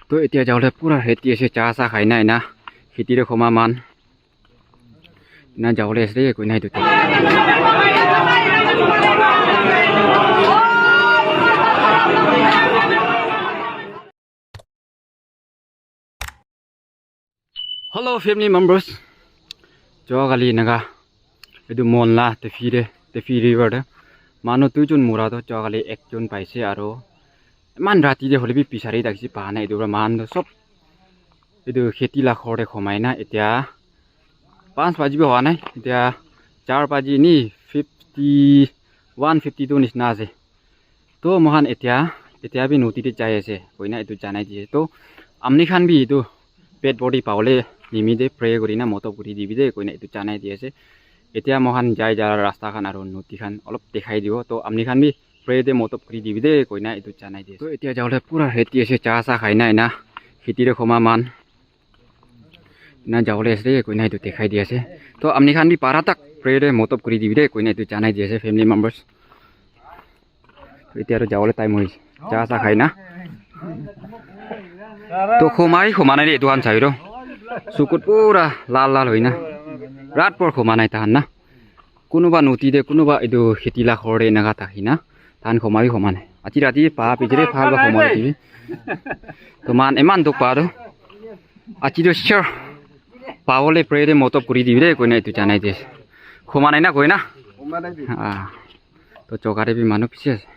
তো এতিয়া যাওঁতে পুৰা খেতি আছে চাহ চাহ খাই নাই না খেতিৰে খমা মান না যাওঁতে আছে একো নাই দুটা Hello family members যোৱাকালি এনেকা এইটো মনলা তেফি ৰিভাৰ মানুহ দুজন মৰাটো যোৱাকালি একজন পাইছে আৰু ইমান ৰাতিতে হ'লে বি পিছাৰি থাকিছে পা নাই এইটো মানুহ চব এইটো খেতি লাখৰে সোমাই না এতিয়া 5 বাজিব হোৱা নাই এতিয়া 4 বাজি নি 51-52 নিচিনা আছে তো মহান এতিয়া বি নদীতে যাই আছে কইনা এইটো জানাই দিয়ে তো আমনি খান বি এইটো পেট বডি পাওলে নিমিদে প্ৰে কৰি না মত কৰি দিবি দে কইনা এইটো জানাই দি আছে এতিয়া মহান যাই যাৰ ৰাস্তা খান আৰু নদী খান অলপ দেখাই দিব তো আমনি খান বি প্ৰে দে মত কৰি দিবি দে কইনা এইটো জানাই দিয়ে তো এতিয়া যাওঁতে পুৰা খেতি আছে চাহ চাহ খাই নাই না খেতিৰে খমা মান না যাওঁতে আছে কইনা এইটো দেখাই দি আছে তো আমনি খান বি পাৰা তাক প্ৰে দে মত কৰি দিবি দে কইনা এইটো জানাই দি আছে ফেমিলি মেম্বাৰ্স এতিয়া আৰু যাওঁলে টাইম হৈছে চাহ চাহ খাই না তো খমা নাই এইটো খান চাই ৰ চকুত পুৰা লাল লাল হৈ না ৰাত পৰ খমা নাই তাহান না কোনোবা নদী দে কোনোবা এইটো খেতি লাখৰে এনেকা থাকি না তাহান খমা নাই আজি ৰাতি পা পিছৰে ভাল বা খমা দিবি তো মান ইমান দুখ পা আজিতো চিয়ৰ পাৱলে প্ৰে দে মত কৰি দিবি দে কইনা এইটো জানাই দিয়ে খমা নাই না কইনা তো চকাৰে বি মানুহ পিছে আছে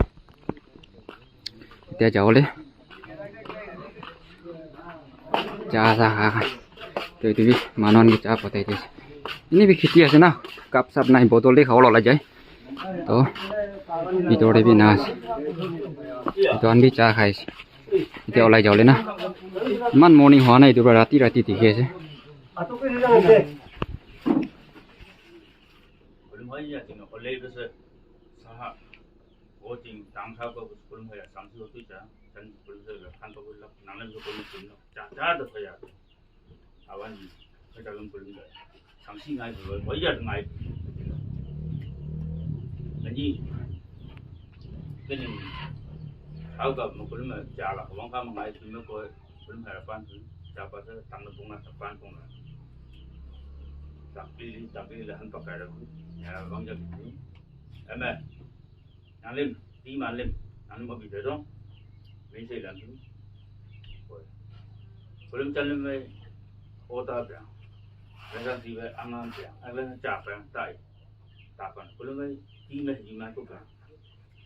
এতিয়া যাওঁলে চাহ চাহ খা তো এইটো বি মানুহ বি চাহ পঠাই দিছে এনেই বি খেতি আছে না কাপ চাপ নাই বটল দি খাব ওলাই যায় তো ভিতৰতে বি না আছে এইটো বি চাহ খাইছে এতিয়া ওলাই যাওঁলে না ইমান মৰ্ণিং হোৱা নাই এইটো ৰাতি দেখি আছে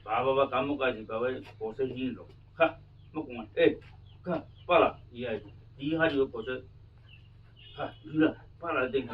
Baba kamu kaji bawa pose jin lo, ha, mukungan, pala, iya, di hari lo pose, ha, gila, pala deng.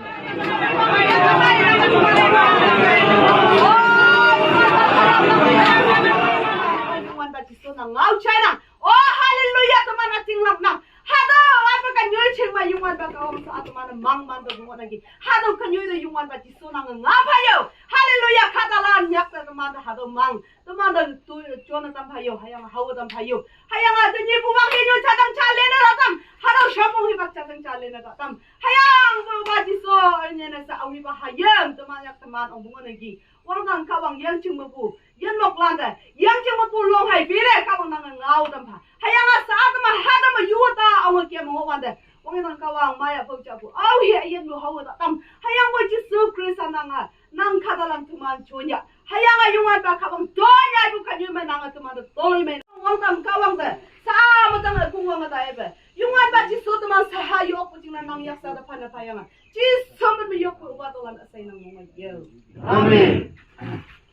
Oh hallelujah teman ating lang na. Hado apa kan yul ching ma yung ba ka sa ato man mang man do mo nagi. Hado kan yul yung ba ti so nang ngapa yo. Hallelujah katalan yak na man hado mang. Teman do tu Jonathan payo hayang hawodan payo. Hayang ato ni buwang ni chadang chale na ratam. Hado shopong hi bak chadang chale na ratam. Hayang ba ti so nya na sa awi ba hayang teman yak teman ong mo nagi. Wang kang kawang yang ching mo bu. Yan lok lan da. Yang ching mo bu long hai bi re kawang nang ngau dam pa. Hayang sa ato ma hada ma yuta ong ke mo wan da. Wang nang kawang maya po cha bu. Au hi yan lo hawo da tam. Hayang mo Jesu Christ nang nang kadalang tuman chonya. Hayang ayungan ba kawang donya bu kan yuma nang tuman do toloi me. Wang tam kawang da. Sa ma tang kung wang da ebe. Yungan ba Jesu tuman sa hayok po jing nang yak sa da pa na hayang. Jesu mo mi yok po ba to lan asay nang mo yo. Amen.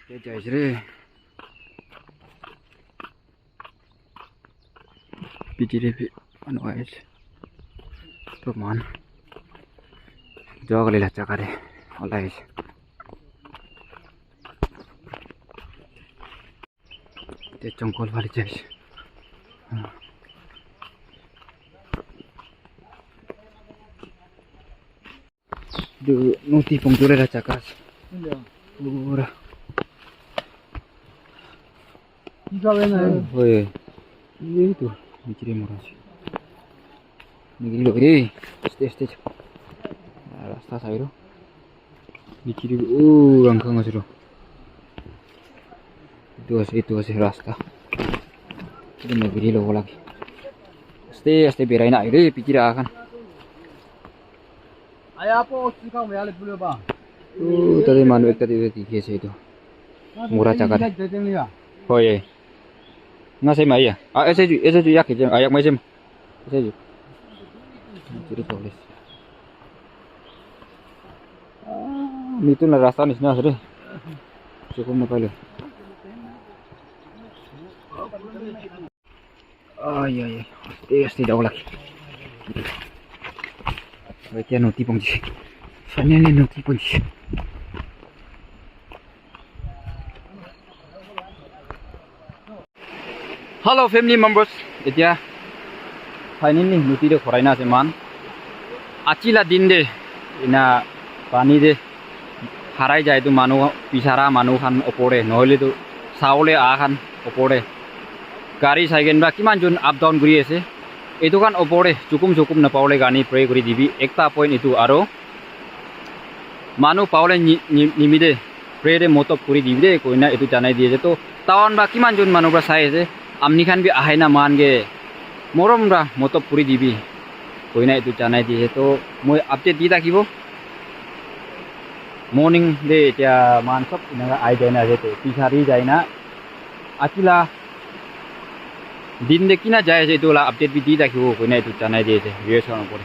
jai jai পিটিরে anu ais to man jogali la chakare olais te chongkol bali jais du noti pongture la chakas pura Oye, itu mikir morasi. Mikir lo, stage. Rasta saya lo. Mikir, angkang masih lo. Itu asih rasta. Ini mikir lo lagi. Stay berai na ire pikira kan. Ayah apa kau melihat dulu bang? Tadi manu ekta di kese itu. Murah cakar. Oh iya. Ngasih mai ya? Ese ju yak jem ayak mai jem. Ese ju. Jadi tulis. Itu na rasta nis na sere. Cukup na palo. Iya iya. Stay daw lagi. Baiknya noti pungji. Soalnya ini noti pungji. Hello family members. এতিয়া finally নদীৰে খৰাই না আছে মান আচিলা দিন দে ইনা পানী দে হাৰাই যায় তো মানুহ পিছাৰা মানুহ খান ওপৰে নহ'লে তো চাউলে খান ওপৰে গাড়ী চাইকেল বা কিমান জন আপ ডাউন কৰি আছে এইটো কান ওপৰে চুকুম নাপাওলে গানি প্ৰে কৰি দিবি একটা পইণ্ট এইটো আৰু মানুহ পাওলে নিমিদে প্ৰেৰে মতব কৰি দিবি দে কইনা এইটো জানাই দিয়ে যে তো টাউন বা কিমান জন মানুহ পৰা চাই আছে আমনি খান বি আহে না মানগে মৰমৰা মতব কৰি দিবি কইনা এইটো জানাই দিয়ে তো মই আপডেট দি থাকিব মৰ্নিং দে এতিয়া মান চব এনেকা আই যায় না যেতে পিছাৰি যায় না আছিলা দিন দে কিনা যায় আছে এইটো আপডেট বি দি থাকিব কইনা এইটো জানাই দিয়ে ভিডিঅ' চাওঁ পৰে